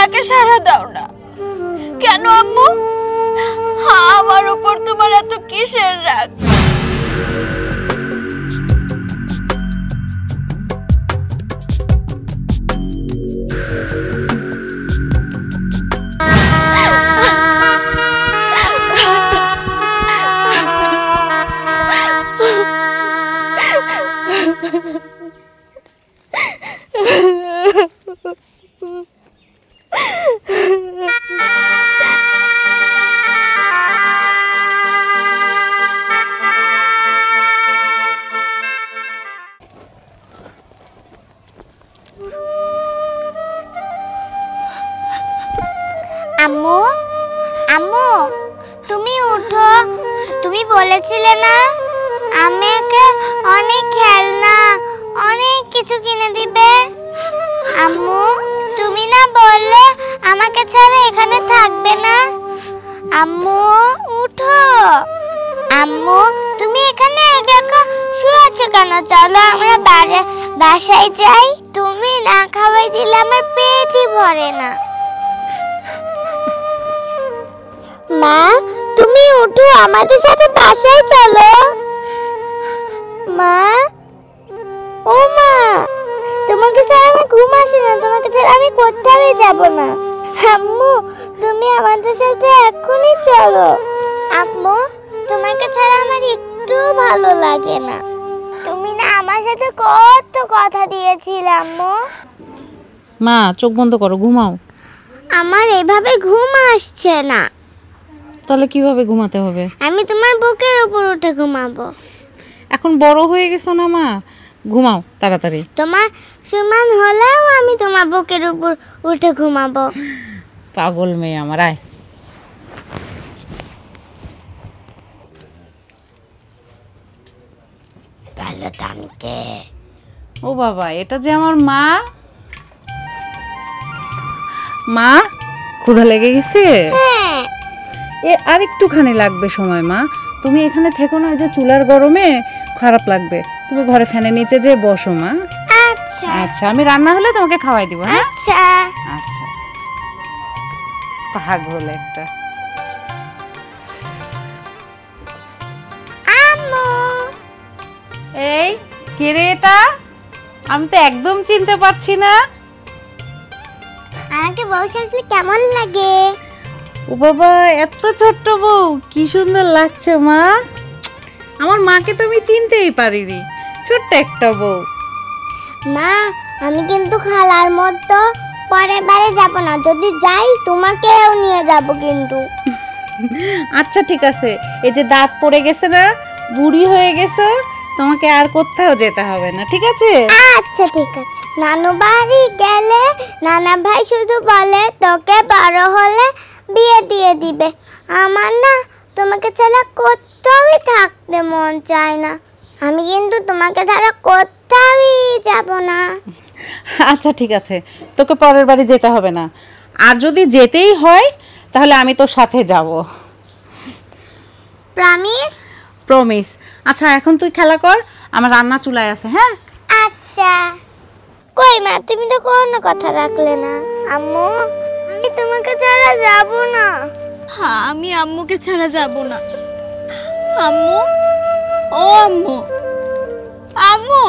ডাকে সাড়া দাও না কেন আম্মু? আমার উপর তোমার এত কিসের রাগ? আম্মু, আম্মু তুমি উঠো। তুমি বলেছিলে না আমাকে অনেক খেলনা অনেক কিছু কিনে দিবে। আম্মু তুমি না বললে আমাকে ছাড়া এখানে থাকবে না? আম্মু উঠো। আম্মু তুমি এখানে একা একা শুয়ে আছো কেন? চলো আমরা বাসায় যাই। তুমি না খাওয়াই দিলে আমার পেটই ভরে না। মা তুমি উঠো, আমাদের সাথে বাসায় চলো। মা, ও মা, তোমাকে ছাড়া আমার ঘুম আসে না, তোমাকে ছাড়া আমি কোথাও যাব না। আম্মু তুমি আমাদের সাথে এখনই চলো। আম্মু তোমাকে ছাড়া আমার একটু ভালো লাগে না। তুমি না আমার সাথে কত কথা দিয়েছিলে আম্মু। মা চোখ বন্ধ করো, ঘুমাও। আমার এভাবে ঘুম আসছে না। তাহলে কিভাবে ঘুমাতে হবে? আমি তোমার বুকের উপর উঠে ঘুমাবো। এখন বড় হয়ে গেছো না মা, ঘুমাও তাড়াতাড়ি। তোমার সমান হলেও আমি তোমার বুকের উপর উঠে ঘুমাবো। পাগল মেয়ে আমার। আয় ভালো দামকে। ও বাবা, এটা যে আমার মা। মা ক্ষুধা লেগে গেছে? হ্যাঁ। এ আর একটুখানি লাগবে সময় মা। তুমি এখানে থেকো না, যে চুলার গরমে খারাপ লাগবে। তুমি ঘরে ফ্যানের নিচে যে বসো মা। আচ্ছা আচ্ছা, আমি রান্না হলে তোমাকে খাওয়াই দিব। হ্যাঁ আচ্ছা আচ্ছা। পাগল একটা। আম্মু এই কে রে এটা? আমি তো একদম চিনতে পারছি না। আমাকে বউ সাজলে কেমন লাগে? ও বাবা, এত ছোট্ট বউ, কি সুন্দর লাগছে মা। আমার মাকে তো আমি চিনতেই পারিনি, ছোট্ট একটা বউ। মা আমি কিন্তু খালার মতো পরের বারে যাব না, যদি যাই তোমাকেও নিয়ে যাব কিন্তু। আচ্ছা ঠিক আছে, এই যে দাঁত পড়ে গেছে না, বুড়ি হয়ে গেছো, তোমাকে আর কোথাও যেতে হবে না, ঠিক আছে? আচ্ছা ঠিক আছে। নানু বাড়ি গেলে নানা ভাই শুধু বলে তোকে বড় হলে বিয়ে দিয়ে দিবে। আমার না তোমাকে ছাড়া কোথাও থাকতে মন চায় না। আমি কিন্তু তোমাকে ছাড়া কোথাও যাব না। আচ্ছা ঠিক আছে, তোকে পরের বাড়ি যেতে হবে না। আর যদি যেতেই হয় তাহলে আমি তোর সাথে যাব। প্রমিস? প্রমিস। আচ্ছা এখন তুই খেলা কর, আমার রান্না চুলায় আছে। হ্যাঁ আচ্ছা। কই মা, তুমি তো কোনো কথা রাখলে না। আম্মু আমি তোমাকে ছাড়া যাব না। হ্যাঁ, আমি আম্মুকে ছাড়া যাব না। আম্মু, ও আম্মু, আম্মু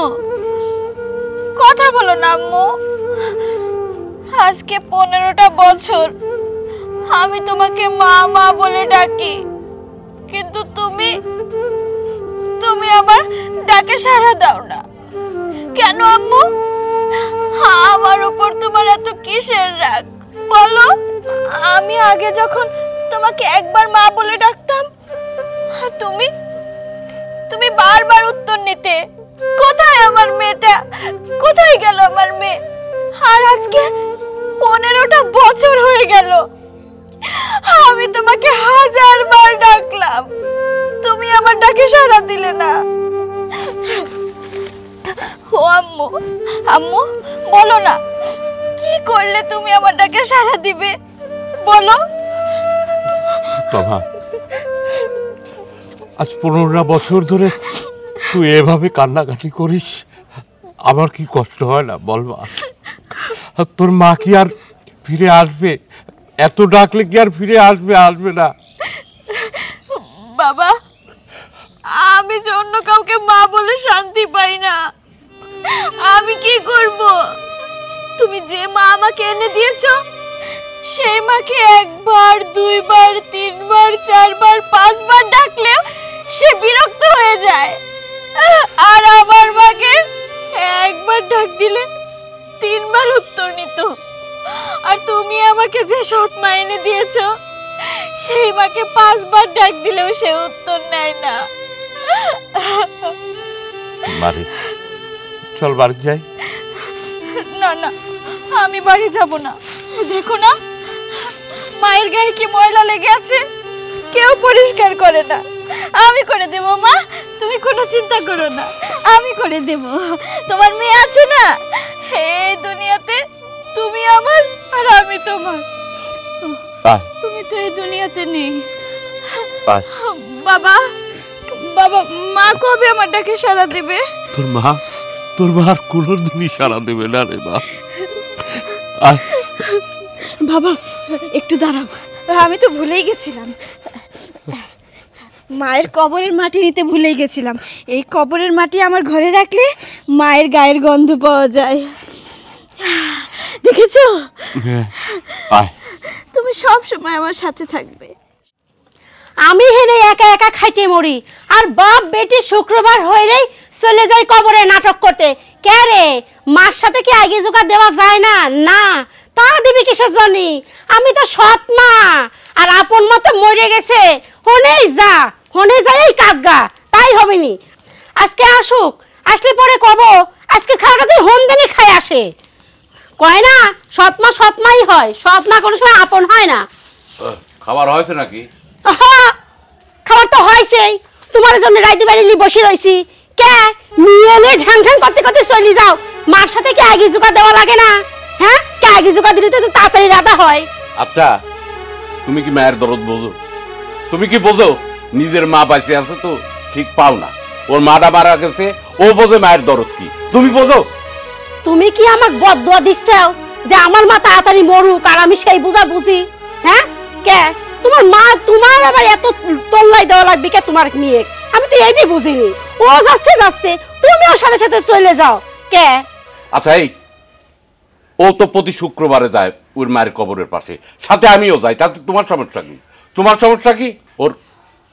কথা বলো না আম্মু। আজকে 15টা বছর আমি তোমাকে মা মা বলে ডাকি, কিন্তু তুমি আমার ডাকে সাড়া দাও না কেন আম্মু? আমার উপর তোমার এত কিসের রাগ বলো? আমি আগে যখন তোমাকে একবার মা বলে ডাকতাম, তুমি বারবার উত্তর নিতে। কোথায় আমার মেয়েটা? কোথায় গেল আমার মেয়ে? আর আজকে 15টা বছর হয়ে গেল, আমি তোমাকে 1000 বার ডাকলাম, তুমি আমার ডাকে সাড়া দিলে না। ও আম্মু, আম্মু বলো না, কি করলে তুমি আমার ডাকে সাড়া দিবে বলো? বাবা, আজ 15টা বছর ধরে তুই এভাবে কান্নাকাটি করিস, আমার কি কষ্ট হয় না বল মা? তোর মা কি আর ফিরে আসবে? এত ডাকলে কি আর ফিরে আসবে? আসবে না। বাবা, আমি যে অন্য কাউকে মা বলে শান্তি পাই না। আমি কি করব? তুমি যে মা আমাকে এনে দিয়েছো, সেই মাকে একবার, দুইবার, তিনবার, চারবার, পাঁচবার ডাকলেও সে বিরক্ত হয়ে যায়। আর আমার মাকে একবার ডাক দিলে তিনবার উত্তর নিত। আর তুমি আমাকে যে সৎ মা এনে দিয়েছো, সেই মাকে পাঁচবার ডাক দিলেও সে উত্তর নেয় না। বাড়ি চল, বাড়ি যাই। না না, আমি বাড়ি যাব না। দেখো না, মায়ের গায়ে কি ময়লা লেগে আছে, কেউ পরিষ্কার করে না। আমি করে দেব মা, তুমি কোনো চিন্তা করো না, আমি করে দেব। তোমার মেয়ে আছে না, এই দুনিয়াতে তুমি আমার আর আমি তোমার। তুমি তো এই দুনিয়াতে নেই। বাবা, বাবা, মা কবে আমার ডাকে সাড়া দেবে? তোর মা আর কোনোদিনই সাড়া দেবে না রে মা। বাবা, একটু দাঁড়াও, আমি তো ভুলেই গেছিলাম। মায়ের কবরের মাটি নিতে ভুলেই গেছিলাম। এই কবরের মাটি আমার ঘরে রাখলে মায়ের গায়ের গন্ধ পাওয়া যায়। দেখেছো, তুমি সব সময় আমার সাথে থাকবে। আমি হেনে একা একা খাইতে মরি, আর বাপ বেটি শুক্রবার হইলেই চলে যাই কবরে নাটক করতে। কে রে, মার সাথে কি আগে জোকা দেওয়া যায় না? না, তা দিবি কিসের জন্য? আমি তো সৎ মা, আর আপন মতো মরে গেছে। হনেই যাই কাঁদগা, তাই হবে নি। আজকে আসুক, আসলে পরে কব আজকে খাওয়াটা দিয়ে হোম দিনই খাই আসে। কয় না সৎ মাই হয়, সৎ মা কোনো সময় আপন হয় না। খাবার হয়েছে নাকি? খাবার তো হয়েছেই, তোমার জন্য রাইতে বাড়ি বসে রয়েছি। কে নিয়ে ঢ্যাং ঢ্যাং করতে করতে চলে যাও। মার সাথে কি আগে জোকা দেওয়া লাগে না? হ্যাঁ, কে আগে জোকা দিলে তো তাড়াতাড়ি রাধা হয়। আচ্ছা, তুমি কি মায়ের দরদ বোঝো? তুমি কি বোঝো নিজের মা বাঁচে আছে তো ঠিক পাও না, ওর মাটা মারা গেছে, ও বোঝে মায়ের দরদ কি? তুমি বোঝো? তুমি কি আমাকে বদদোয়া দিচ্ছাও যে আমার মা তাড়াতাড়ি মরুক আর আমি সেই বুঝা বুঝি? হ্যাঁ, কে তোমার মা, তোমার আবার এত তোল্লাই দেওয়া লাগবে কে তোমার মেয়ে? আমি তো এইটাই বুঝিনি। ও যাচ্ছে, তুমিও সাথে সাথে চলে যাও কে? আচ্ছা, এই ও তো প্রতি শুক্রবারে যায় ওর মায়ের কবরের পাশে, সাথে আমিও যাই, তাতে তোমার সমস্যা কি? তোমার সমস্যা কি?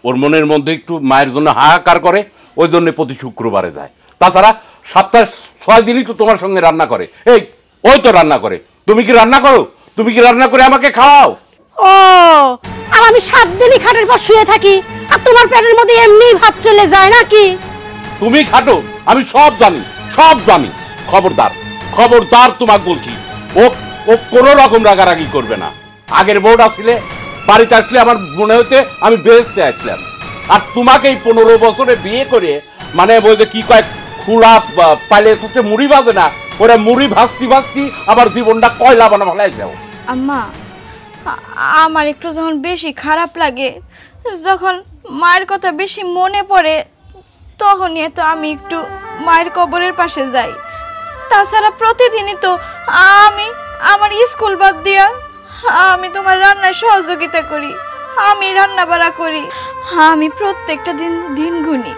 ওর মনের মধ্যে একটু মায়ের জন্য হাহাকার করে, ওই জন্য প্রতি শুক্রবারে যায়। তাছাড়া সপ্তাহে 6 দিনই তো তোমার সঙ্গে রান্না করে। ওই তো রান্না করে। তুমি কি রান্না করো? তুমি কি রান্না করে আমাকে খাওয়াও? ও, আর আমি 7 দিনই খাটের পর শুয়ে থাকি, আর তোমার পেটের মধ্যে এমনি ভাত চলে যায় নাকি? তুমি খাটো, আমি সব জানি। খবরদার তোমাকে বলছি, ও কোনো রকম রাগারাগি করবে না। আগের বউটা ছিলে, বাড়িতে আসলে আমার মনে হতে আমি বেহেশতে আসলাম। আর তোমাকে এই 15 বছরে বিয়ে করে, মানে বলতে কি কয়, খুলা পাইলে হচ্ছে মুড়ি ভাজে না, ওরা মুড়ি ভাজতি আমার জীবনটা কয়লা বানা ফেলাই যাও। আম্মা, আমার একটু যখন বেশি খারাপ লাগে, যখন মায়ের কথা বেশি মনে পড়ে, তখনই তো আমি একটু মায়ের কবরের পাশে যাই। তাছাড়া প্রতিদিনই তো আমি আমার স্কুল বাদ দিয়া আমি তোমার রান্নায় সহযোগিতা করি, আমি রান্না বাড়া করি। আমি প্রত্যেকটা দিন গুনি,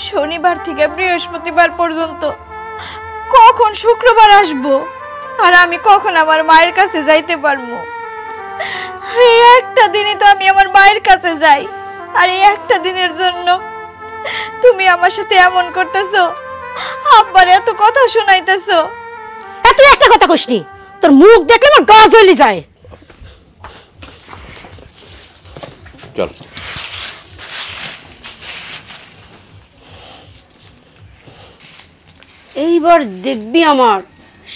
শনিবার থেকে বৃহস্পতিবার পর্যন্ত কখন শুক্রবার আসবো আর আমি কখন আমার মায়ের কাছে যাইতে পারবো। এই একটা দিনই তো আমি আমার মায়ের কাছে যাই, আর এই একটা দিনের জন্য তুমি আমার সাথে এমন করতেছো, আব্বার এত কথা শোনাইতেছো। এত একটা কথা কইসনি, তোর মুখ দেখলে আমার গা জ্বলে যায়। চল। এইবার দেখবি আমার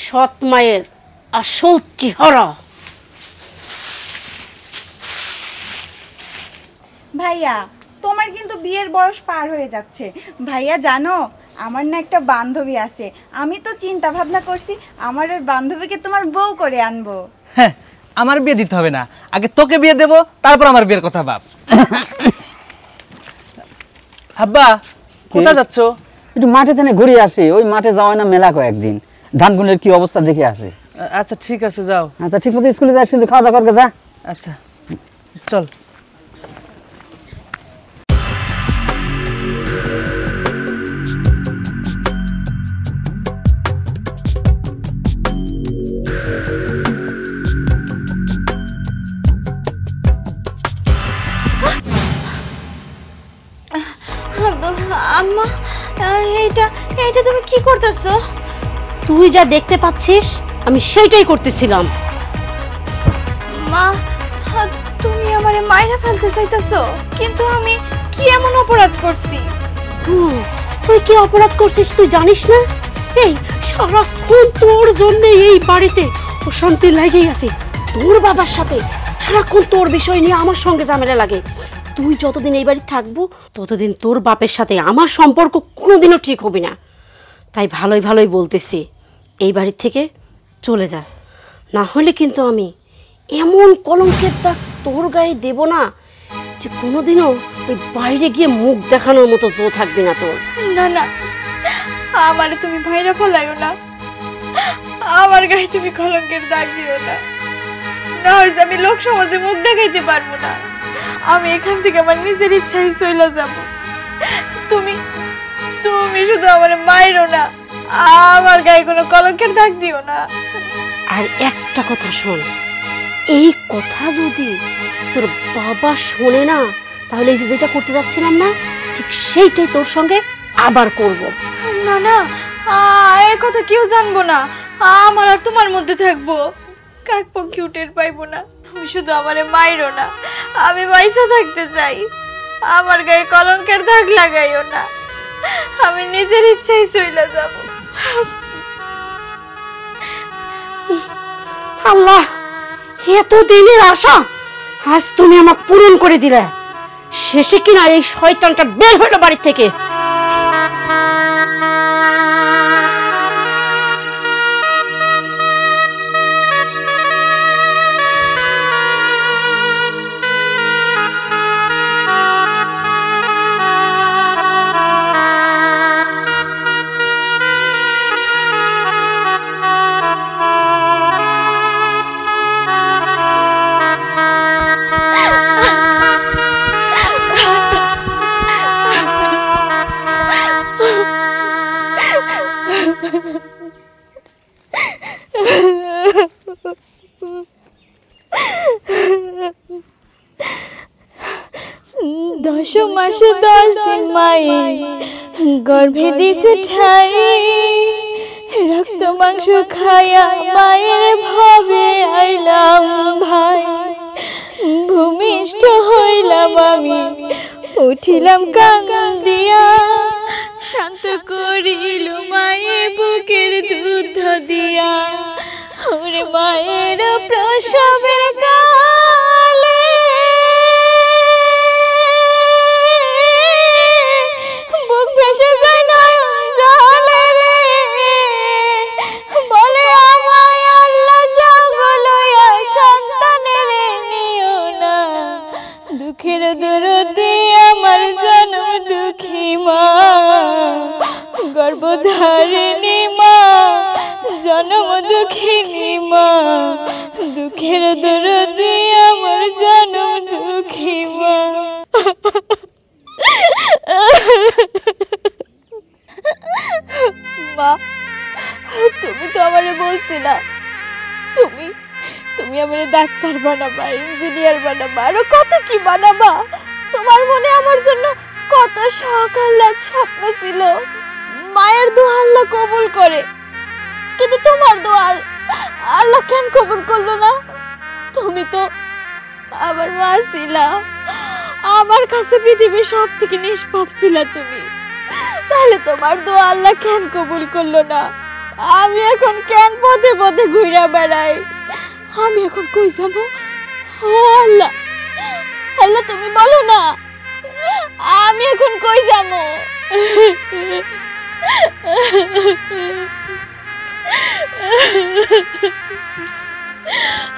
সৎ মায়ের আসল চেহারা। ভাইয়া, তোমার কিন্তু বিয়ের বয়স পার হয়ে যাচ্ছে। ভাইয়া জানো, আমার না একটা বান্ধবী আছে, আমি তো চিন্তা ভাবনা করছি আমার ওই বান্ধবীকে তোমার বউ করে আনবো। হ্যাঁ, আমার বিয়ে দিতে হবে না, আগে তোকে বিয়ে দেবো, তারপর আমার বিয়ের কথা ভাব। আব্বা, কোথায় যাচ্ছ? একটু মাঠে থেকে ঘুরে আসি। ওই মাঠে যাওয়া না মেলা কয়েকদিন, ধানগুনের কি অবস্থা দেখে আসে। আচ্ছা ঠিক আছে যাও। আচ্ছা ঠিক মতো স্কুলে যাস কিন্তু খাওয়া দাওয়া করকে যা। আচ্ছা চল। আম্মা এইটা এইটা তুমি কি করতেছো? তুই যা দেখতে পাচ্ছিস আমি সেইটাই করতেছিলাম। মা তুমি আমারে মাইরা ফেলতে চাইতেছো, কিন্তু আমি কি এমন অপরাধ করছি? তুই কি অপরাধ করছিস তুই জানিস না? এই সারাক্ষণ তোর জন্য এই বাড়িতে অশান্তি লাগেই আছে। তোর বাবার সাথে সারাক্ষণ তোর বিষয় নিয়ে আমার সঙ্গে ঝামেলা লাগে। তুই যতদিন এই বাড়ি থাকবো ততদিন তোর বাপের সাথে আমার সম্পর্ক কোনোদিনও ঠিক হবে না। তাই ভালোই ভালোই বলতেছি, এই বাড়ির থেকে চলে যা, না হলে কিন্তু আমি এমন কলঙ্কের দাগ তোর গায়ে দেব না যে কোনোদিনও ওই বাইরে গিয়ে মুখ দেখানোর মতো জো থাকবি না তোর। না না, আমারে তুমি ভাইরা ফলাইও না, আমার গায়ে তুমি কলঙ্কের দাগ দিও না, না হইছে আমি লোক সমাজে মুখ দেখাইতে পারবো না। আমি এখান থেকে আমার নিজের ইচ্ছায় চলে যাব। তুমি তুমি শুধু আমারে মাইরো না, আমার গায়ে কোনো কলঙ্কের দাগ দিও না। আর একটা কথা শোন, এই কথা যদি তোর বাবা শোনে না তাহলে এই যে যেটা করতে যাচ্ছিলাম না ঠিক সেইটাই তোর সঙ্গে আবার করব। না না, এই কথা কেউ জানবো না, আমার আর তোমার মধ্যে থাকবো, কাক পক্ষী উঠে পাইবো না। তুমি শুধু আমারে মাইরো না, আমি পয়সা থাকতে চাই, আমার গায়ে কলঙ্কের দাগ লাগাইও না, আমি নিজের ইচ্ছায় চলে যাব। আল্লাহ, এত দিনের আশা আজ তুমি আমাকে পূরণ করে দিলে। শেষে কিনা এই শয়তানটা বের হলো বাড়ি থেকে। দশ মাসে 10 দিন মায়ে গর্ভে দিছে ঠাই, রক্ত মাংস খায়া মায়ের ভাবে আইলাম ভাই, ভূমিষ্ঠ হইলাম আমি উঠিলাম কান্দিয়া, শান্ত করিল মায়ে বুকের দুধ দিয়া, ওরে মায়ের প্রসবের কালে বুক ভেসে যায় নয়ন জলে রে, বলে আমায় আল্লাহ যাও গো লইয়া সন্তানের নিও না, দুঃখের দরদে আমার জনম দুঃখী মা, গর্ভধারিণী মা, জনম দুঃখিনী মা, দুঃখের দরদে আমার জনম দুঃখী মা। মা, তুমি তো আমারে বলছিলা তুমি তুমি আমারে ডাক্তার বানাবা, ইঞ্জিনিয়ার বানাবা, আরো কত কি বানাবা। তোমার মনে আমার জন্য কত শখ আহ্লাদ স্বপ্ন ছিল। মায়ের দোয়া আল্লাহ কবুল করে, কিন্তু তোমার দোয়া আল্লাহ কেন কবুল করলো না? তুমি তো আমার মা ছিলা, আমার কাছে পৃথিবীর সব থেকে নিষ্পাপ ছিলা তুমি, তাহলে তোমার দোয়া আল্লাহ কেন কবুল করলো না? আমি এখন কেন পথে পথে ঘুরে বেড়াই? আমি এখন কই যাব? ও আল্লাহ, আল্লাহ তুমি বলো না, আমি এখন কই যাব?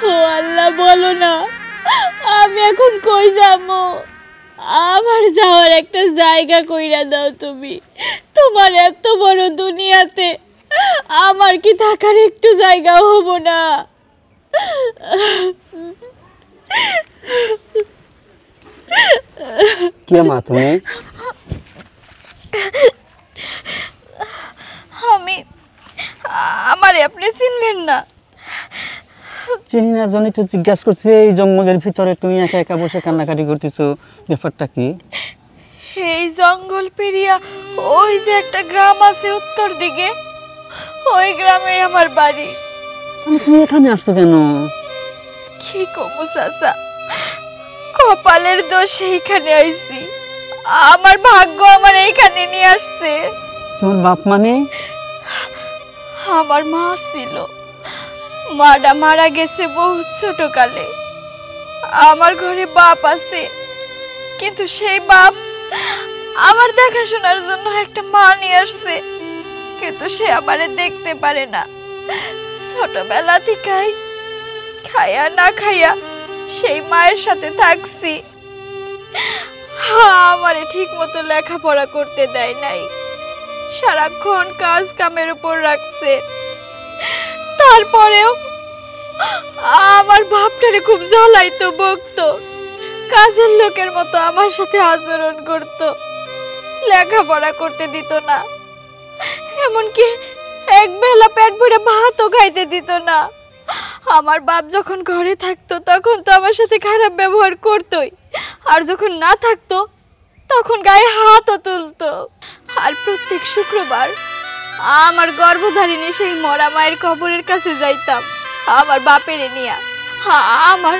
ও আল্লাহ বলো না, আমি এখন কই যাব? আমার যাওয়ার একটা জায়গা কইরা দাও তুমি। তোমার এত বড় দুনিয়াতে আমার কি থাকার একটু জায়গা হবো না? কে মা তুমি? আমি আমারে আপনি চিনলেন না? চিনি না জন্য তো জিজ্ঞাসা করছি, এই জঙ্গলের ভিতরে তুমি একা একা বসে কান্নাকাটি করতেছো, ব্যাপারটা কি? এই জঙ্গল পেরিয়া ওই যে একটা গ্রাম আছে উত্তর দিকে, ওই গ্রামে আমার বাড়ি। তুমি এখানে আসছো কেন? কি কমু চাচা, কপালের দোষ এইখানে আইছি। আমার ভাগ্য আমার এইখানে নিয়ে আসছে। তোমার বাপ মানে? আমার মা ছিল, মাটা মারা গেছে বহুত ছোটকালে। আমার ঘরে বাপ আছে, কিন্তু সেই বাপ আমার দেখাশোনার জন্য একটা মা নিয়ে আসছে, কিন্তু সে আমারে দেখতে পারে না। ছোটবেলা থেকেই খায়া না খাইয়া সেই মায়ের সাথে থাকছি। আমারে ঠিক মতো লেখাপড়া করতে দেয় নাই, সারাক্ষণ কাজ কামের উপর রাখছে। তারপরেও আমার বাপটারে খুব জ্বালাইতো, বকতো, কাজের লোকের মতো আমার সাথে আচরণ করত, লেখাপড়া করতে দিত না, এমনকি এক বেলা পেট ভরে ভাতও খাইতে দিত না। আমার বাপ যখন ঘরে থাকতো তখন তো আমার সাথে খারাপ ব্যবহার করতোই, আর যখন না থাকতো তখন গায়ে হাতও তুলতো। আর প্রত্যেক শুক্রবার আমার গর্ভধারিণী সেই মরা মায়ের কবরের কাছে যাইতাম আমার বাপেরে নিয়া। আমার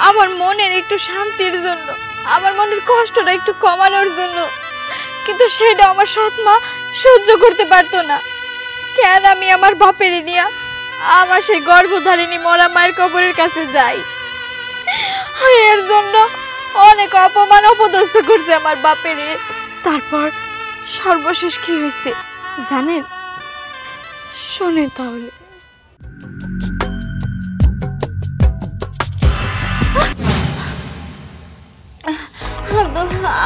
আমার মনের একটু শান্তির জন্য, আমার মনের কষ্টটা একটু কমানোর জন্য। কিন্তু সেটা আমার সৎ মা সহ্য করতে পারতো না। কেন আমি আমার বাপেরে নিয়া আমার সেই গর্ভধারিণী মরা মায়ের কবরের কাছে যাই। এর জন্য অনেক অপমান অপদস্থ করছে আমার বাপেরে। তারপর সর্বশেষ কি হয়েছে জানেন? শোনে তাহলে।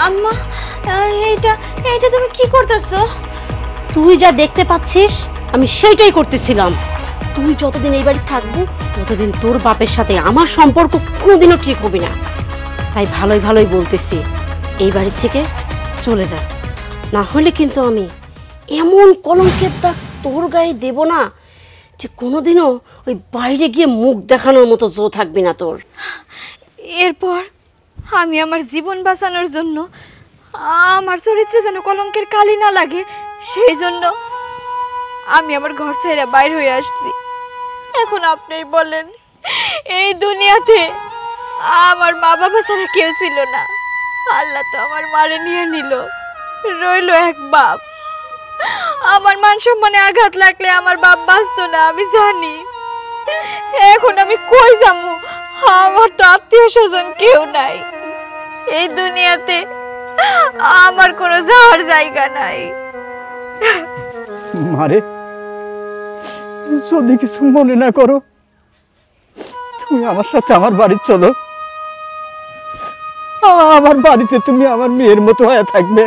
আম্মা, এইটা এইটা তুমি কি করতেছো? তুই যা দেখতে পাচ্ছিস আমি সেইটাই করতেছিলাম। তুই যতদিন এই বাড়ি থাকবো ততদিন তোর বাপের সাথে আমার সম্পর্ক কোনোদিনও ঠিক হবে না। তাই ভালোই ভালোই বলতেছি, এই বাড়ি থেকে চলে যা, না হলে কিন্তু আমি এমন কলঙ্কের দাগ তোর গায়ে দেব না যে কোনোদিনও ওই বাইরে গিয়ে মুখ দেখানোর মতো জো থাকবি না তোর। এরপর আমি আমার জীবন বাঁচানোর জন্য, আমার চরিত্রে যেন কলঙ্কের কালি না লাগে, সেই জন্য আমি আমার ঘর ছেড়ে বাইর হয়ে আসছি। এখন আপনিই বলেন, এই দুনিয়াতে আমার মা বাবা ছাড়া কেউ ছিল না। আল্লাহ তো আমার মারে নিয়ে নিল, রইল এক বাপ। আমার মান সম্মানে আঘাত লাগলে আমার বাপ বাঁচতো না, আমি জানি। এখন আমি কই যাবো? আমার তো আত্মীয় স্বজন কেউ নাই এই দুনিয়াতে, আমার কোনো যাওয়ার জায়গা নাই। মারে, যদি কিছু মনে না করো, তুমি আমার সাথে আমার বাড়ি চলো। আমার বাড়িতে তুমি আমার মেয়ের মতো হয়ে থাকবে,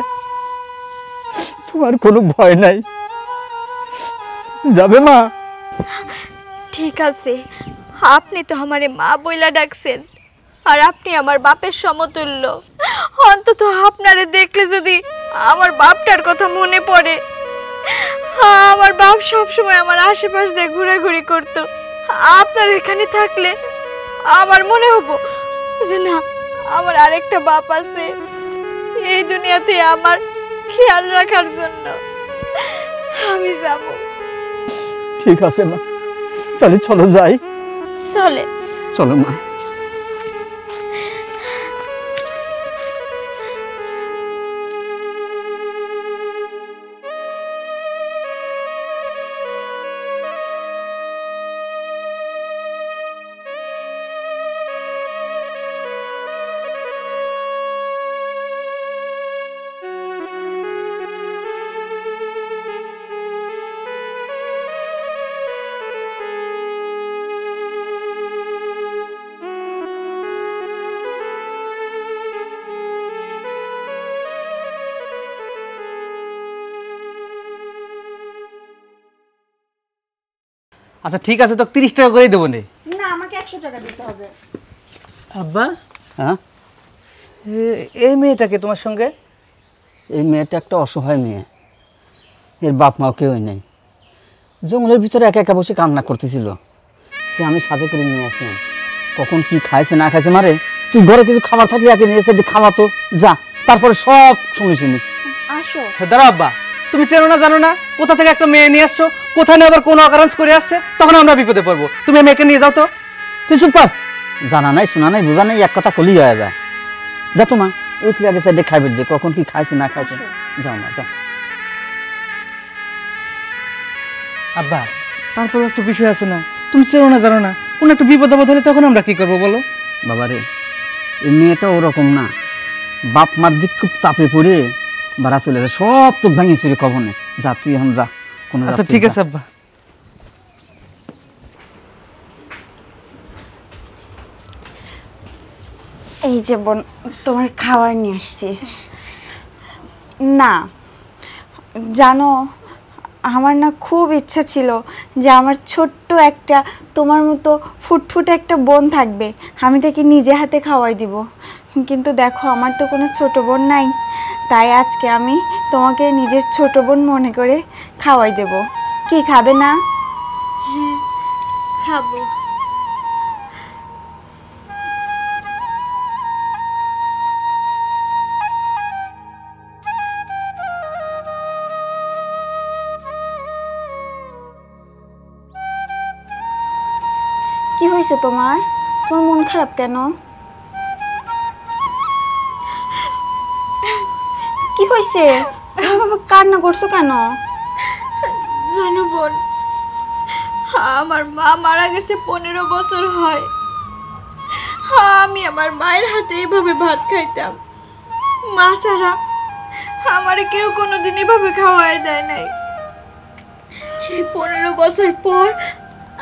তোমার কোনো ভয় নাই। যাবে মা? ঠিক আছে, আপনি তো আমারে মা বইলা ডাকছেন, আর আপনি আমার বাপের সমতুল্য। অন্তত আপনারে দেখলে যদি আমার বাপটার কথা মনে পড়ে। আমার বাপ সবসময় আমার আশেপাশ দিয়ে ঘোরাঘুরি করতো। আপনার এখানে থাকলে আমার মনে হবো যে না, আমার আরেকটা বাপ আছে এই দুনিয়াতে আমার খেয়াল রাখার জন্য। আমি যাব। ঠিক আছে মা, তাহলে চলো যাই। চলে। চলো মা। আচ্ছা ঠিক আছে, তো 30 টাকা করেই দেবো নে। না, আমাকে 100 টাকা দিতে হবে। আব্বা, হ্যাঁ, এই মেয়েটাকে তোমার সঙ্গে? এই মেয়েটা একটা অসহায় মেয়ে, এর বাপ মাও কেউই নেই। জঙ্গলের ভিতরে একা একা বসে কান্না করতেছিল, যে আমি সাথে করে নিয়ে আসলাম। কখন কি খাইছে না খাইছে মারে, তুই ঘরে কিছু খাবার থাকলে একে নিয়ে যে খাওয়া তো যা, তারপরে সব শুনেছি। আসো। দাঁড়া আব্বা, তুমি চেনো না জানো না, কোথা থেকে একটা মেয়ে নিয়ে আসছো, কোথায় না আবার কোনো অকারেন্স করে আসছে, তখন আমরা বিপদে পড়বো। তুমি মেয়েকে নিয়ে যাও তো। তুই চুপ কর, জানা নাই শোনা নাই বোঝা নাই, এক কথা কলি হয়ে যায়। যা তো মা, উঠলে আগে সাইডে খাইবে দে, কখন কি খাইছে না খাইছে। যাও মা যাও। আব্বা, তারপর একটা বিষয় আছে না, তুমি চেনো না জানো না, কোনো একটা বিপদ আপদ হলে তখন আমরা কি করবো বলো? বাবা রে, এই মেয়েটা ওরকম না, বাপ মার দিক খুব চাপে পড়ে বাড়া চলে যায়, সব তো ভাঙি চুরি খবর নেই। যা তুই এখন যা, কোনো আচ্ছা ঠিক আছে আব্বা। এই যে বোন, তোমার খাবার নিয়ে আসছি। না জানো, আমার না খুব ইচ্ছা ছিল যে আমার ছোট্ট একটা তোমার মতো ফুটফুটে একটা বোন থাকবে, আমি তাকে নিজে হাতে খাওয়াই দিব। কিন্তু দেখো, আমার তো কোনো ছোট বোন নাই, তাই আজকে আমি তোমাকে নিজের ছোট বোন মনে করে খাওয়াই দেব। কি খাবে না? হ্যাঁ, খাবো। কি হয়েছে তোমার? তোমার মন খারাপ কেন? কি হয়েছে? কান্না করছো কেন? জানো বোন, আমার মা মারা গেছে 15 বছর হয়। আমি আমার মায়ের হাতে এইভাবে ভাত খাইতাম। মা ছাড়া আমারে কেউ কোনোদিন এভাবে খাওয়াই দেয় নাই। সেই 15 বছর পর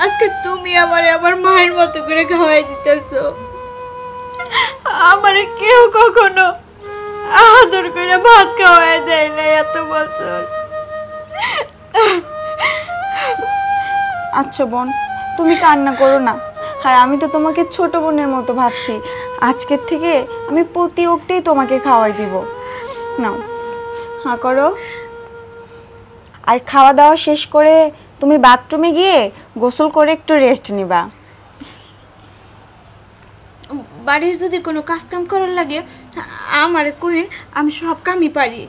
আজকে তুমি আমারে আমার মায়ের মতো করে খাওয়াই দিতেছো। আমারে কেউ কখনো আদর করে ভাত খাওয়াই দেয় নাই এত বছর। আচ্ছা বোন, তুমি কান্না করো না। আর আমি তো তোমাকে ছোট বোনের মতো ভাবছি। আজকের থেকে আমি প্রতি ওক্তেই তোমাকে খাওয়াই দিব। নাও, হ্যাঁ করো। আর খাওয়া দাওয়া শেষ করে তুমি বাথরুমে গিয়ে গোসল করে একটু রেস্ট নিবা। বাড়ির যদি কোনো কাজ কাম করার লাগে আমারে কইন, আমি সব কামই পারি।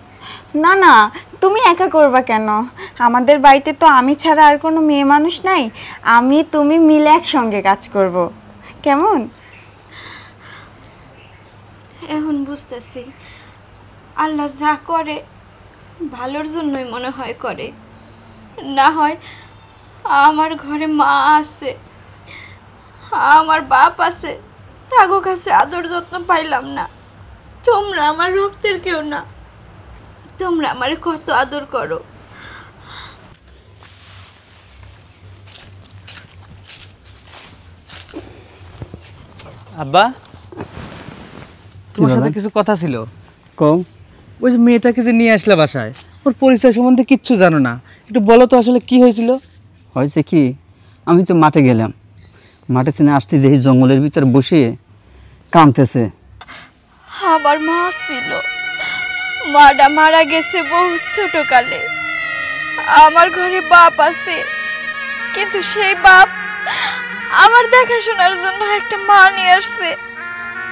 না না, তুমি একা করবা কেন? আমাদের বাড়িতে তো আমি ছাড়া আর কোনো মেয়ে মানুষ নাই। আমি তুমি মিলে একসঙ্গে কাজ করব, কেমন? এখন বুঝতেছি, আল্লাহ যা করে ভালোর জন্যই মনে হয় করে। না হয় আমার ঘরে মা আছে, আমার বাপ আছে, তাগো কাছে আদর যত্ন পাইলাম না। তোমরা আমার রক্তের কেউ না, তোমরা আমারে কত আদর করো। আব্বা, তোমার বাবা? সাথে কিছু কথা ছিল। কম ওই যে মেয়েটাকে যে নিয়ে আসলে বাসায়, ওর পরিচয় সম্বন্ধে কিচ্ছু জানো না, একটু বলো তো আসলে কি হয়েছিল? হয়েছে কি, আমি তো মাঠে গেলাম, মাঠে থেকে আসতে দেখি জঙ্গলের ভিতরে বসে কাঁদতেছে। আমার মা ছিল, মাটা মারা গেছে বহুত ছোটকালে। আমার ঘরে বাপ আছে, কিন্তু সেই বাপ আমার দেখাশোনার জন্য একটা মা নিয়ে আসছে,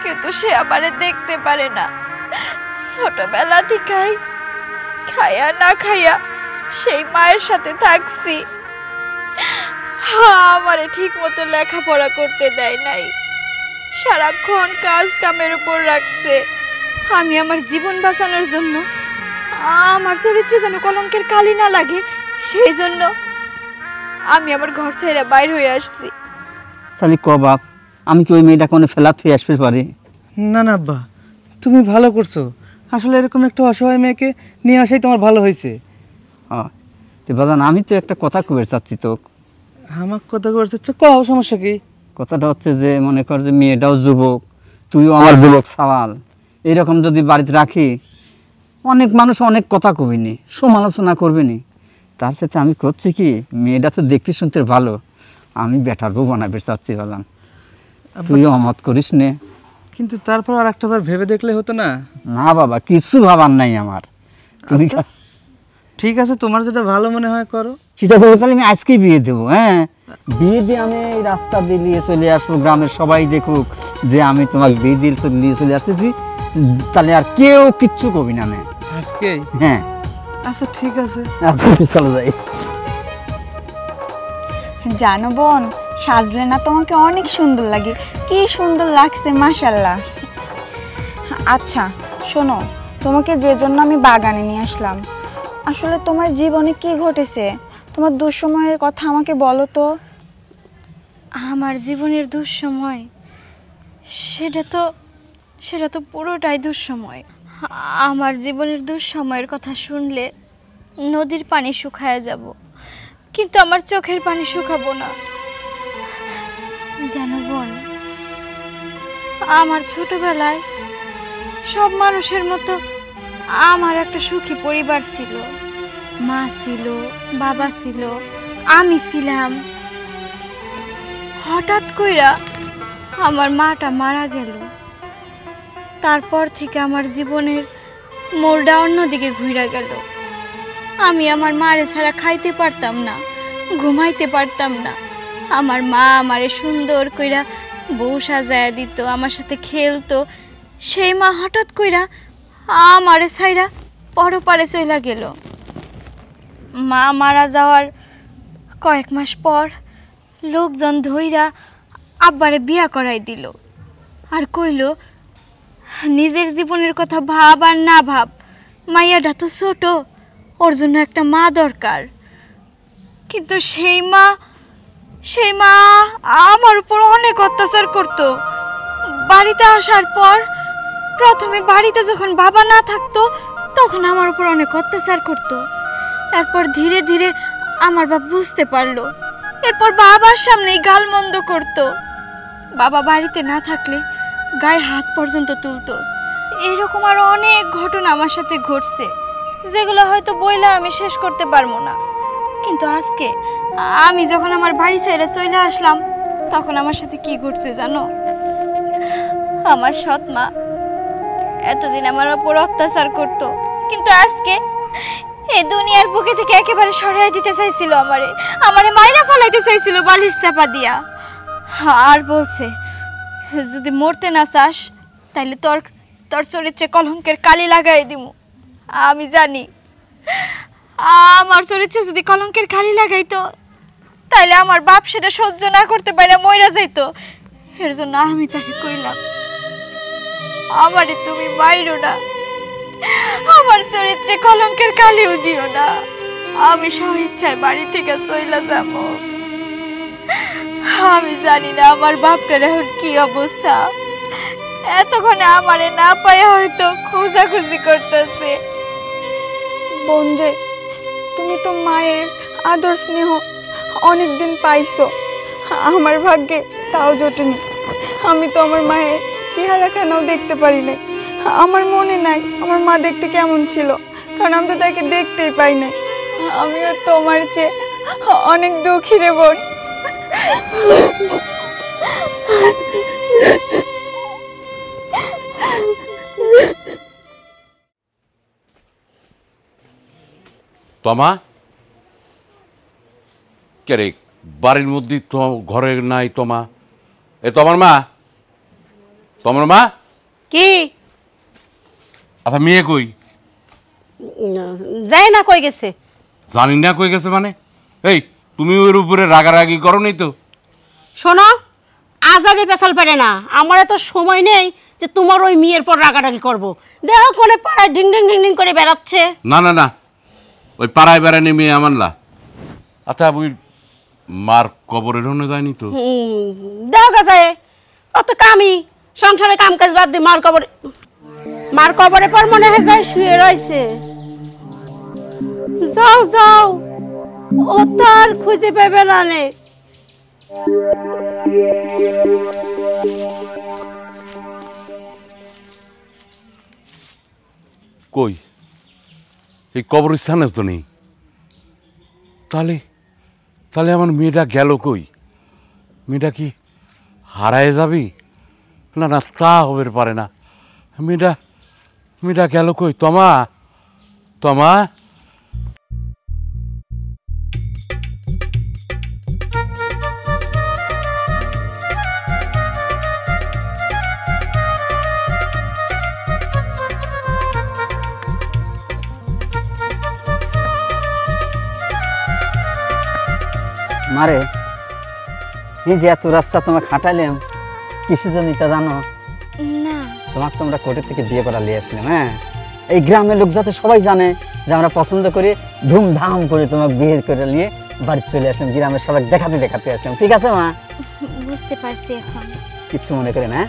কিন্তু সে আমারে দেখতে পারে না। ছোটবেলা থেকেই খায়া না খায়া সেই মায়ের সাথে থাকছি। আমারে ঠিক মতো লেখাপড়া করতে দেয় নাই, সারাক্ষণ কাজ কামের উপর রাখছে। আমি আমার জীবন বাঁচানোর জন্য, আমার চরিত্রে যেন কলঙ্কের কালি না লাগে, সেই জন্য আমি আমার ঘর ছেড়ে বাইর হয়ে আসছি। তাহলে ক বাপ, আমি কি ওই মেয়েটা কোনো ফেলা থুয়ে আসতে পারি? না না আব্বা, তুমি ভালো করছো। আসলে এরকম একটা অসহায় মেয়েকে নিয়ে আসাই তোমার ভালো হয়েছে। হ্যাঁ, তো বাজান আমি তো একটা কথা কবে চাচ্ছি তো। আমার কথা করছে, কও, সমস্যা কি? কথাটা হচ্ছে যে মনে কর যে মেয়েটাও যুবক, তুইও আমার যুবক সওয়াল, এইরকম যদি বাড়িতে রাখি অনেক মানুষ অনেক কথা কবিনি, সমালোচনা করবেনি। তার সাথে আমি করছি কি, মেয়েটা তো দেখতে শুনতে ভালো, আমি বেটার বউ বানাবে চাচ্ছি বাজান, তুইও অমত করিস নে। কিন্তু তারপর আর একটা বার ভেবে দেখলে হতো না? না বাবা, কিছু ভাবার নাই আমার। তুমি ঠিক আছে, তোমার যেটা ভালো মনে হয় করো। সেটা বলবো, তাহলে আমি আজকেই বিয়ে দেবো। হ্যাঁ, বিয়ে দিয়ে আমি এই রাস্তা দিয়ে নিয়ে চলে আসবো, গ্রামের সবাই দেখুক যে আমি তোমাকে বিয়ে দিয়ে নিয়ে চলে আসতেছি, তাহলে আর কেউ কিচ্ছু কবি না। আজকেই? হ্যাঁ। আচ্ছা ঠিক আছে, চলো যাই। জানো বোন, সাজলে না তোমাকে অনেক সুন্দর লাগে, কি সুন্দর লাগছে মাশাআল্লাহ। আচ্ছা শোনো, তোমাকে যে জন্য আমি বাগানে নিয়ে আসলাম, আসলে তোমার জীবনে কি ঘটেছে, তোমার দুঃসময়ের কথা আমাকে বলো তো। আমার জীবনের দুঃসময়, সেটা তো পুরোটাই দুঃসময়। আমার জীবনের দুঃসময়ের কথা শুনলে নদীর পানি শুকায় যাব, কিন্তু আমার চোখের পানি শুকাবো না। জানো বোন, আমার ছোটবেলায় সব মানুষের মতো আমার একটা সুখী পরিবার ছিল। মা ছিল, বাবা ছিল, আমি ছিলাম। হঠাৎ কইরা আমার মাটা মারা গেল। তারপর থেকে আমার জীবনের মোড়টা অন্যদিকে ঘুরে গেল। আমি আমার মারে ছাড়া খাইতে পারতাম না, ঘুমাইতে পারতাম না। আমার মা আমারে সুন্দর কইরা বউ সাজায়া দিত, আমার সাথে খেলতো। সেই মা হঠাৎ কইরা আমারে ছাইরা পরপারে চইলা গেল। মা মারা যাওয়ার কয়েক মাস পর লোকজন ধইরা আব্বারে বিয়া করাই দিল, আর কইল নিজের জীবনের কথা ভাব আর না ভাব, মাইয়াটা তো ছোট, ওর জন্য একটা মা দরকার। কিন্তু সেই মা আমার উপর অনেক অত্যাচার করত। বাড়িতে আসার পর প্রথমে বাড়িতে যখন বাবা না থাকতো তখন আমার উপর অনেক অত্যাচার করত। এরপর ধীরে ধীরে আমার বাবা বুঝতে পারলো, এরপর বাবার সামনেই গালমন্দ করত। বাবা বাড়িতে না থাকলে গায়ে হাত পর্যন্ত তুলতো। এরকম আরো অনেক ঘটনা আমার সাথে ঘটছে, যেগুলো হয়তো বইলা আমি শেষ করতে পারবো না। কিন্তু আজকে আমি যখন আমার বাড়ি ছেড়ে চলে আসলাম, তখন আমার সাথে কি ঘটছে জানো? আমার সৎ মা এতদিন আমার উপর অত্যাচার করত, কিন্তু আজকে এই দুনিয়ার বুকে থেকে একেবারে সরাই দিতে চাইছিল, আমারে মাইরা ফেলাইতে চাইছিল বালিশ চাপা দিয়া। আর বলছে, যদি মরতে না চাস তাইলে তোর চরিত্রে কলঙ্কের কালি লাগাই দিমু। আমি জানি আমার চরিত্রে যদি কলঙ্কের কালি লাগাইতো তাইলে আমার বাপ সেটা সহ্য না করতে পারে মইরা যাইতো। এর জন্য আমি তাকে কইলাম, আমারে তুমি মাইরো না, আমার চরিত্রে কলঙ্কের কালিও দিও না, আমি স্বেচ্ছায় বাড়ি থেকে চইলা যাব। আমি জানি না আমার বাপটার এখন কি অবস্থা, এতক্ষণে আমারে না পায় হয়তো খোঁজাখুঁজি করতেছে। বোন রে, তুমি তো মায়ের আদর স্নেহ অনেকদিন পাইছো, আমার ভাগ্যে তাও জোটেনি। আমি তো আমার মায়ের চেহারাখানাও দেখতে পারি নাই। আমার মনে নাই আমার মা দেখতে কেমন ছিল, কারণ আমি তো তাকে দেখতেই পাই নাই। আমিও তোমার চেয়ে অনেক দুঃখী রে বোন। তোমা কে রে, বাড়ির মধ্যে তো ঘরে নাই তোমা? এ তোমার মা? তোমার মা কি? আচ্ছা মেয়ে কই? যাই না, কই গেছে? জানি না কই গেছে মানে? এই তুমি ওর উপরে রাগারাগি করো নি তো? শোনো, আজারে পেছাল পারে না, আমার এত সময় নেই যে তোমার ওই মেয়ের পর রাগারাগি করবো। দেখো কোনে পাড়ায় ডিং ডিং ডিং ডিং করে বেড়াচ্ছে। না না না, ওই পাড়ায় বেড়ানি মেয়ে আমার না। আচ্ছা ওই মার কবরের হনে যায়নি তো? দেখো গেছে, অত কামি সংসারে কাম কাজ বাদ দিয়ে মার কবরে পর মনে হয় যায় শুয়ে রয়েছে। যাও যাও, ও তো আর খুঁজে পাবে না নে। কই এই কবরস্থানে তো নেই। তাহলে আমার মেয়েটা গেল কই? মেয়েটা কি হারায় যাবি? না না, তা হবে পারে না। মেয়েটা গেল কই? তমা, তমা। মারে, এই যে এত রাস্তা তোমাকে হাঁটাইলাম কিসের জন্য তা জানো? না। তোমাকে তোমরা কোর্টের থেকে বিয়ে করা নিয়ে আসলাম। হ্যাঁ, এই গ্রামের লোক যাতে সবাই জানে যে আমরা পছন্দ করি, ধুমধাম করে তোমাকে বিয়ে করে নিয়ে বাড়িতে চলে আসলাম, গ্রামের সবাই দেখাতে আসলাম। ঠিক আছে মা? বুঝতে পারছি এখন। কিচ্ছু মনে করে না,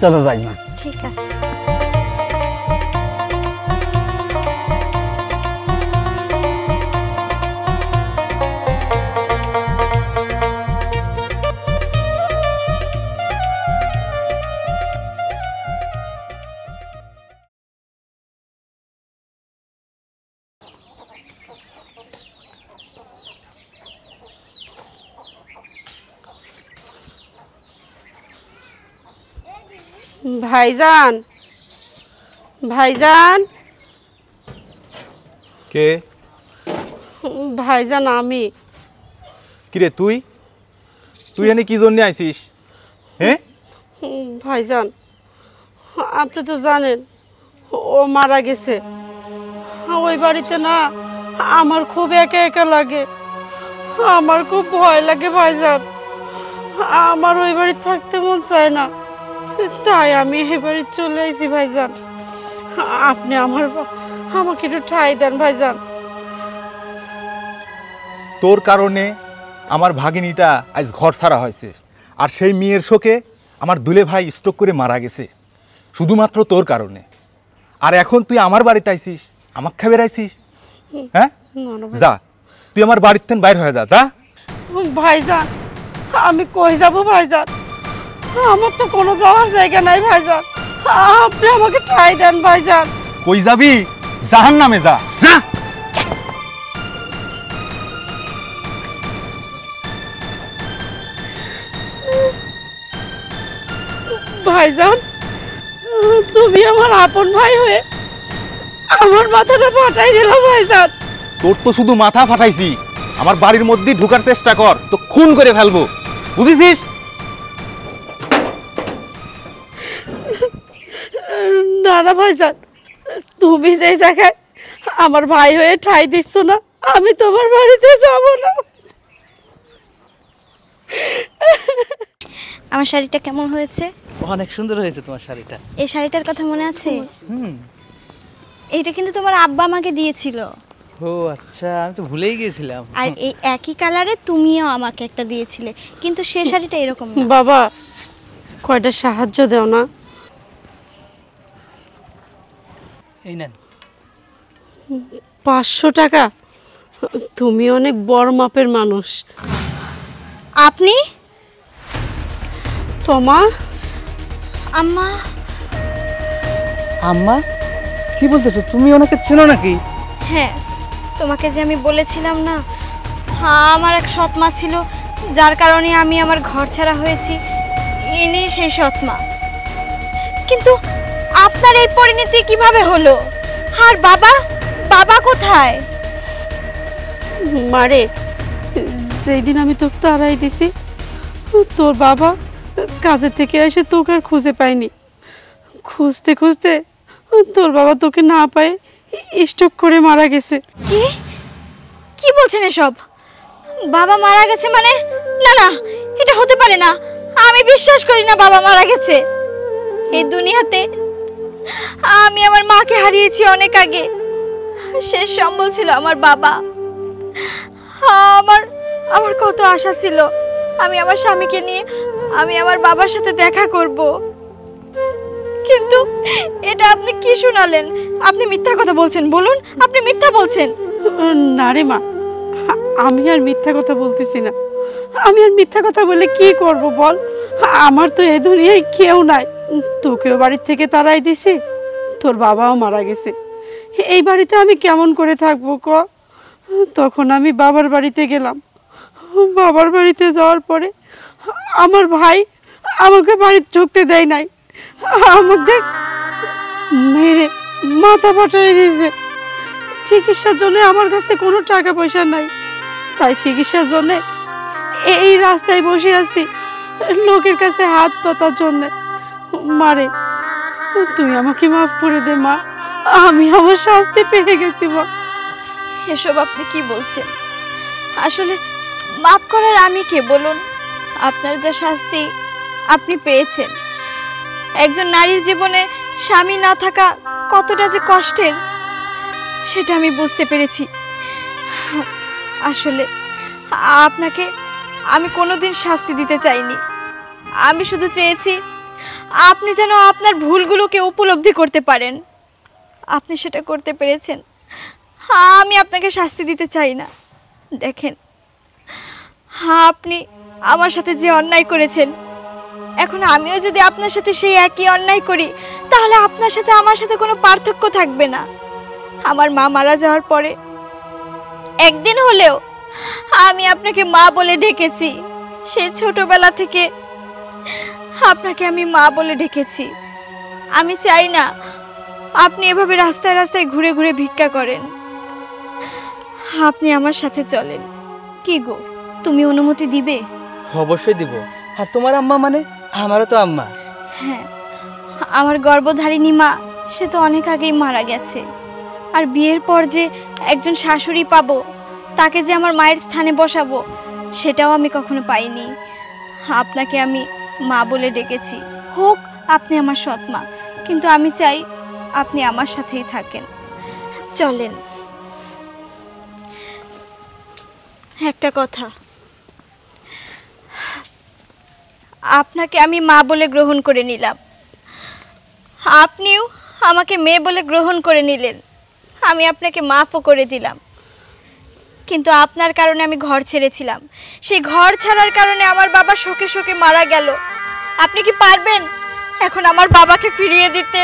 চলো যাই মা। ঠিক আছে। ভাইজান, ভাইজান, কে? ভাইজান আমি। কিরে তুই এনে কি জন্য আইছিস? হ্যাঁ ভাইজান, আপনি তো জানেন ও মারা গেছে। ওই বাড়িতে না আমার খুব একা একা লাগে, আমার খুব ভয় লাগে ভাইজান। আমার ওই বাড়ি থাকতে মন চায় না, তাই আমি এই বাড়ি চলে আইছি ভাইজান। আপনি আমাকে একটু ঠাঁই দেন ভাইজান। তোর কারণে আমার ভাগিনীটা আজ ঘর ছাড়া হয়েছে, আর সেই মেয়ের শোকে আমার দুলে ভাই স্ট্রোক করে মারা গেছে শুধুমাত্র তোর কারণে। আর এখন তুই আমার বাড়িতে আইছিস, আমাকে খাবে আইছিস? হ্যাঁ, যা তুই আমার বাড়ির থেকে বাইর হয়ে যা। যা ভাইজান, আমি কই যাব ভাইজান? আমার তো কোনো যাওয়ার জায়গা নাই ভাইজান, আপনি আমাকে ঠাঁই দেন ভাইজান। কই যাবি? জাহান্নামে যা। যা ভাইজান, তুমি আমার আপন ভাই হয়ে আমার মাথাটা ফাটাই দিল ভাইজান। তোর তো শুধু মাথা ফাটাইছি, আমার বাড়ির মধ্যে ঢুকার চেষ্টা কর তো খুন করে ফেলবো, বুঝেছিস? না না ভাইজান, তুমি যে জায়গায় আমার ভাই হয়ে ঠাঁই দিচ্ছ না, আমি তোমার বাড়িতে যাব না। আমার শাড়িটা কেমন হয়েছে? অনেক সুন্দর হয়েছে তোমার শাড়িটা। এই শাড়িটার কথা মনে আছে? এইটা কিন্তু তোমার আব্বা আমাকে দিয়েছিল। ও আচ্ছা, আমি তো ভুলেই গিয়েছিলাম। আর এই একই কালারে তুমিও আমাকে একটা দিয়েছিলে, কিন্তু সে শাড়িটা এরকম না। বাবা, কয়টা সাহায্য দাও না। এই নেন 500 টাকা? তুমি অনেক বড় মাপের মানুষ। আপনি? তোমা? আম্মা? আম্মা? কি বলতেছো, তুমি ওনাকে চেনো নাকি? হ্যাঁ, তোমাকে যে আমি বলেছিলাম না, হ্যাঁ, আমার এক সৎ মা ছিল, যার কারণে আমি আমার ঘর ছাড়া হয়েছি। ইনি সেই সৎ মা। কিন্তু আপনার এই পরিণতি কিভাবে হলো? আর বাবা, বাবা কোথায়? মারে, যেদিন আমি তোকে তাড়াই দিছি, তোর বাবা কাজের থেকে এসে তোকে আর খুঁজে পাইনি। খুঁজতে খুঁজতে তোর বাবা তোকে না পায় স্ট্রোক করে মারা গেছে। কি কি বলছেন এসব? বাবা মারা গেছে মানে? না না, এটা হতে পারে না। আমি বিশ্বাস করি না বাবা মারা গেছে। এই দুনিয়াতে আমি আমার মাকে হারিয়েছি অনেক আগে। শেষ সম্বল ছিল আমার বাবা। আমার আমার কত আশা ছিল আমি আমার স্বামীকে নিয়ে আমি আমার বাবার সাথে দেখা করব, কিন্তু এটা আপনি কি শোনালেন? আপনি মিথ্যা কথা বলছেন। বলুন, আপনি মিথ্যা বলছেন। না রে মা, আমি আর মিথ্যা কথা বলতেছি না। আমি আর মিথ্যা কথা বলে কি করব বল? আমার তো এই দুনিয়ায় কেউ নাই। তোকেও বাড়ির থেকে তাড়াই দিছি, তোর বাবাও মারা গেছে। এই বাড়িতে আমি কেমন করে থাকবো ক? তখন আমি বাবার বাড়িতে গেলাম। বাবার বাড়িতে যাওয়ার পরে আমার ভাই আমাকে বাড়িতে ঢুকতে দেয় নাই, আমাকে মেরে মাথা ফাটিয়ে দিয়েছে। চিকিৎসার জন্য আমার কাছে কোনো টাকা পয়সা নাই, তাই চিকিৎসার জন্য এই রাস্তায় বসে আছি লোকের কাছে হাত পাতার জন্য। মারে, তুই আমাকে মাফ করে দে মা, আমি আমার শাস্তি পেয়ে গেছি মা। এসব আপনি কি বলছেন? আসলে মাফ করার আমি কে বলুন? আপনার যা শাস্তি আপনি পেয়েছেন, একজন নারীর জীবনে স্বামী না থাকা কতটা যে কষ্টের সেটা আমি বুঝতে পেরেছি। আসলে আপনাকে আমি কোনোদিন শাস্তি দিতে চাইনি, আমি শুধু চেয়েছি আপনি যেন আপনার ভুলগুলোকে উপলব্ধি করতে পারেন। আপনি সেটা করতে পেরেছেন, আমি আপনাকে শাস্তি দিতে চাই না। দেখেন, আপনি আমার সাথে যে অন্যায় করেছেন, এখন আমিও যদি আপনার সাথে সেই একই অন্যায় করি তাহলে আপনার সাথে আমার সাথে কোনো পার্থক্য থাকবে না। আমার মা মারা যাওয়ার পরে একদিন হলেও আমি আপনাকে মা বলে ডেকেছি, সেই ছোটবেলা থেকে আপনাকে আমি মা বলে ডেকেছি। আমি চাই না আপনি এভাবে রাস্তায় রাস্তায় ঘুরে ঘুরে ভিক্ষা করেন। আপনি আমার সাথে চলেন। কি গো, তুমি অনুমতি দিবে? অবশ্যই দিব। আর তোমার আম্মা মানে? আমারও তো আম্মা। হ্যাঁ, আমার গর্ভধারিণী মা সে তো অনেক আগেই মারা গেছে। আর বিয়ের পর যে একজন শাশুড়ি পাবো, তাকে যে আমার মায়ের স্থানে বসাবো, সেটাও আমি কখনো পাইনি। আপনাকে আমি মা বলে ডেকেছি, হোক আপনি আমার সৎ মা, কিন্তু আমি চাই আপনি আমার সাথেই থাকেন। চলেন। একটা কথা, আপনাকে আমি মা বলে গ্রহণ করে নিলাম, আপনিও আমাকে মেয়ে বলে গ্রহণ করে নিলেন, আমি আপনাকে মাফও করে দিলাম। কিন্তু আপনার কারণে আমি ঘর ছেড়েছিলাম, সেই ঘর ছাড়ার কারণে আমার বাবা শোকে শোকে মারা গেল। আপনি কি পারবেন এখন আমার বাবাকে ফিরিয়ে দিতে?